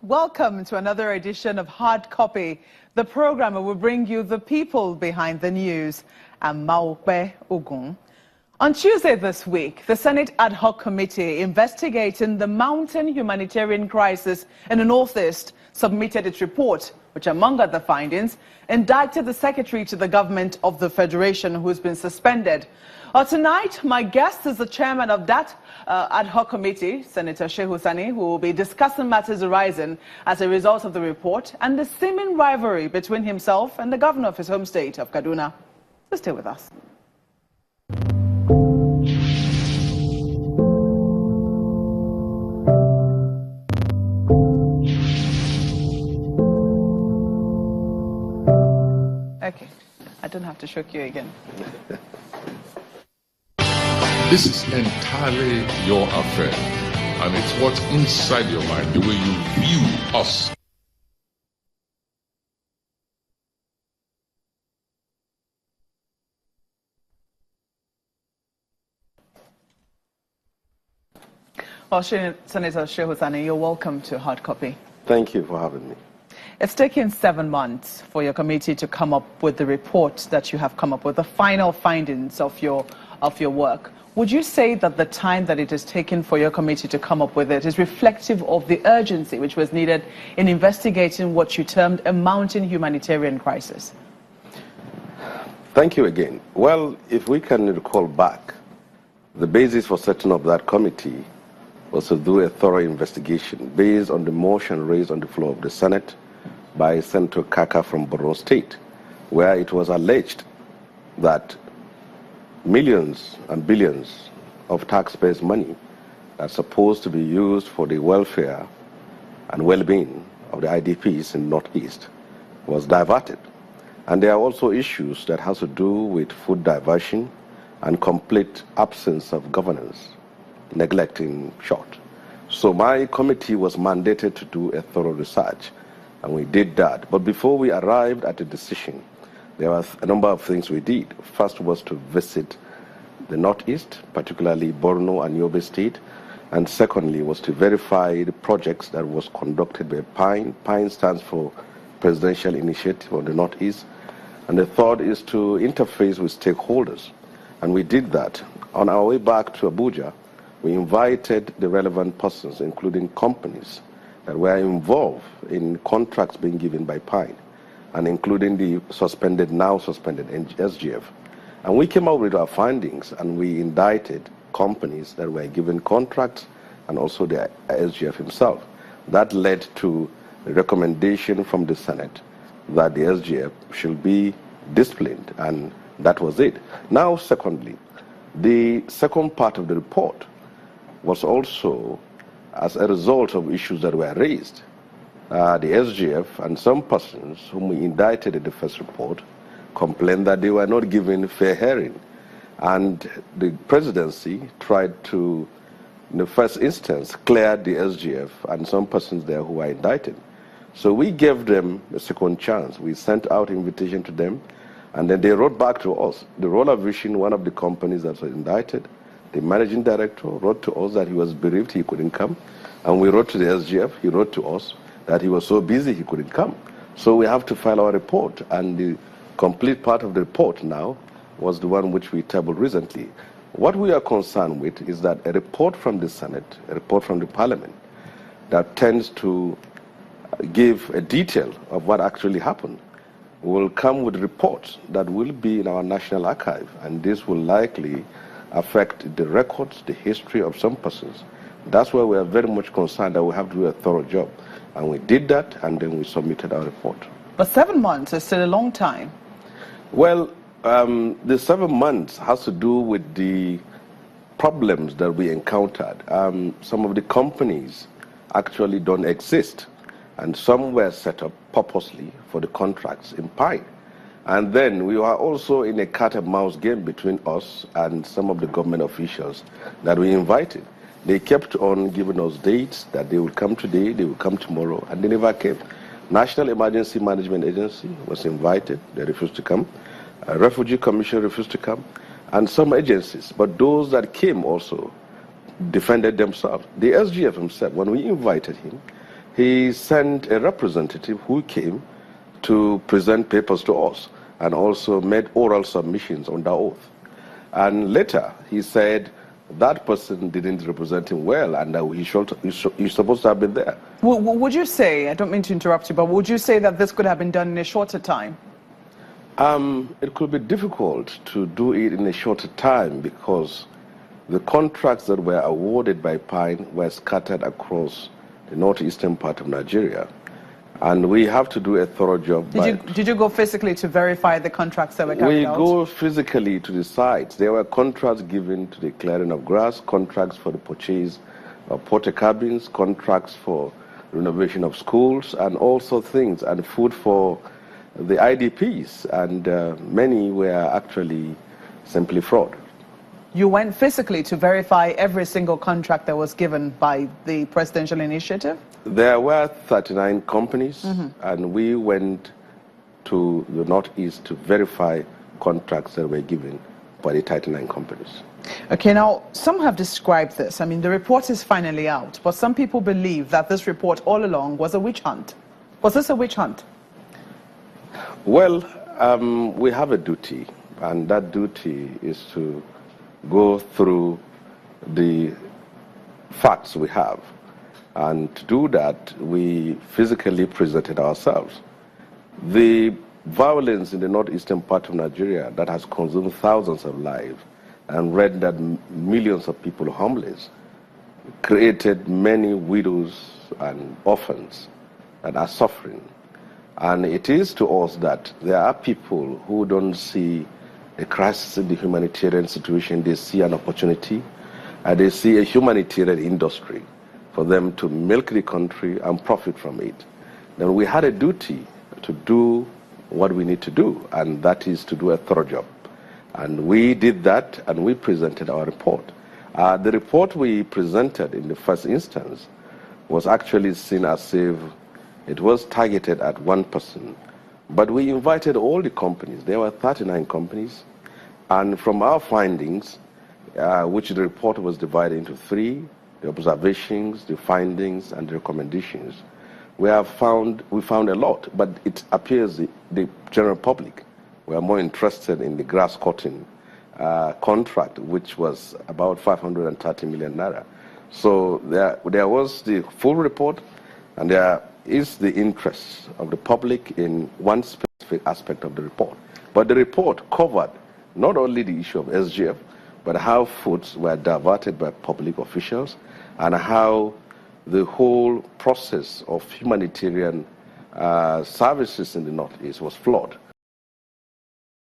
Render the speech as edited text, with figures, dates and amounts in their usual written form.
Welcome to another edition of Hard Copy, the program where we bring you the people behind the news. I'm Maokbe Ogun. On Tuesday this week, the Senate Ad Hoc Committee investigating the mounting humanitarian crisis in the Northeast submitted its report, which, among other findings, indicted the Secretary to the Government of the Federation, who's been suspended. Tonight, my guest is the chairman of that ad hoc committee, Senator Shehu Sanni, who will be discussing matters arising as a result of the report and the seeming rivalry between himself and the governor of his home state of Kaduna. So stay with us. Okay, I don't have to shock you again. This is entirely your affair, and it's what's inside your mind, the way you view us. Well, Senator Shehu Sanni, you're welcome to Hard Copy. Thank you for having me. It's taken 7 months for your committee to come up with the report that you have come up with, the final findings of your work. Would you say that the time that it has taken for your committee to come up with it is reflective of the urgency which was needed in investigating what you termed a mounting humanitarian crisis? Thank you again. Well, if we can recall back, the basis for setting up that committee was to do a thorough investigation based on the motion raised on the floor of the Senate by Senator Kaka from Borno State, where it was alleged that millions and billions of taxpayers' money are supposed to be used for the welfare and well-being of the IDPs in Northeast was diverted. And there are also issues that has to do with food diversion and complete absence of governance, neglect in short. So my committee was mandated to do a thorough research, and we did that. But before we arrived at a decision, there was a number of things we did. First was to visit the Northeast, particularly Borno and Yobe State, and secondly was to verify the projects that was conducted by PINE. PINE stands for Presidential Initiative on the Northeast. And the third is to interface with stakeholders. And we did that. On our way back to Abuja, we invited the relevant persons, including companies that were involved in contracts being given by PINE, and including the now suspended SGF. And we came out with our findings, and we indicted companies that were given contracts and also the SGF himself. That led to a recommendation from the Senate that the SGF should be disciplined, and that was it. Now, secondly, the second part of the report was also as a result of issues that were raised. The SGF and some persons whom we indicted in the first report complained that they were not given fair hearing. And the presidency tried to, in the first instance, clear the SGF and some persons there who were indicted. So we gave them a second chance. We sent out invitation to them, and then they wrote back to us. The Roller Vision, one of the companies that was indicted, the managing director wrote to us that he was bereaved, he couldn't come. And we wrote to the SGF, he wrote to us that he was so busy he couldn't come. So we have to file our report, and the complete part of the report now was the one which we tabled recently. What we are concerned with is that a report from the Senate, a report from the Parliament, that tends to give a detail of what actually happened, will come with reports that will be in our National Archive, and this will likely affect the records, the history of some persons. That's why we are very much concerned that we have to do a thorough job. And we did that, and then we submitted our report. But 7 months is still a long time. Well, the 7 months has to do with the problems that we encountered. Some of the companies actually don't exist, and some were set up purposely for the contracts in PINE. And then we were also in a cat and mouse game between us and some of the government officials that we invited. They kept on giving us dates that they will come today, they will come tomorrow, and they never came. National Emergency Management Agency was invited, they refused to come. A Refugee Commission refused to come, and some agencies. But those that came also defended themselves. The SGF himself, when we invited him, he sent a representative who came to present papers to us and also made oral submissions under oath. And later, he said that person didn't represent him well, and he's supposed to have been there. Would you say, I don't mean to interrupt you, but would you say that this could have been done in a shorter time? It could be difficult to do it in a shorter time because the contracts that were awarded by Pine were scattered across the northeastern part of Nigeria. And we have to do a thorough job. Did you go physically to verify the contracts that were carried out? We go physically to the sites. There were contracts given to the clearing of grass, contracts for the purchase of porta cabins, contracts for renovation of schools, and also things, and food for the IDPs. And many were actually simply fraud. You went physically to verify every single contract that was given by the presidential initiative? There were 39 companies, and we went to the Northeast to verify contracts that were given by the 39 companies. Okay, now, some have described this. I mean, the report is finally out, but some people believe that this report all along was a witch hunt. Was this a witch hunt? Well, we have a duty, and that duty is to go through the facts we have. And to do that, we physically presented ourselves. The violence in the northeastern part of Nigeria that has consumed thousands of lives and rendered millions of people homeless created many widows and orphans that are suffering. And it is to us that there are people who don't see a crisis in the humanitarian situation. They see an opportunity, and they see a humanitarian industry for them to milk the country and profit from it. Then we had a duty to do what we need to do, and that is to do a thorough job. And we did that, and we presented our report. The report we presented in the first instance was actually seen as if it was targeted at one person. But we invited all the companies. There were 39 companies. And from our findings, which the report was divided into three, the observations, the findings, and the recommendations, we found a lot. But it appears the general public were more interested in the grass cutting contract, which was about 530 million naira. So there was the full report, and there is the interest of the public in one specific aspect of the report. But the report covered not only the issue of SGF, but how foods were diverted by public officials and how the whole process of humanitarian services in the Northeast was flawed.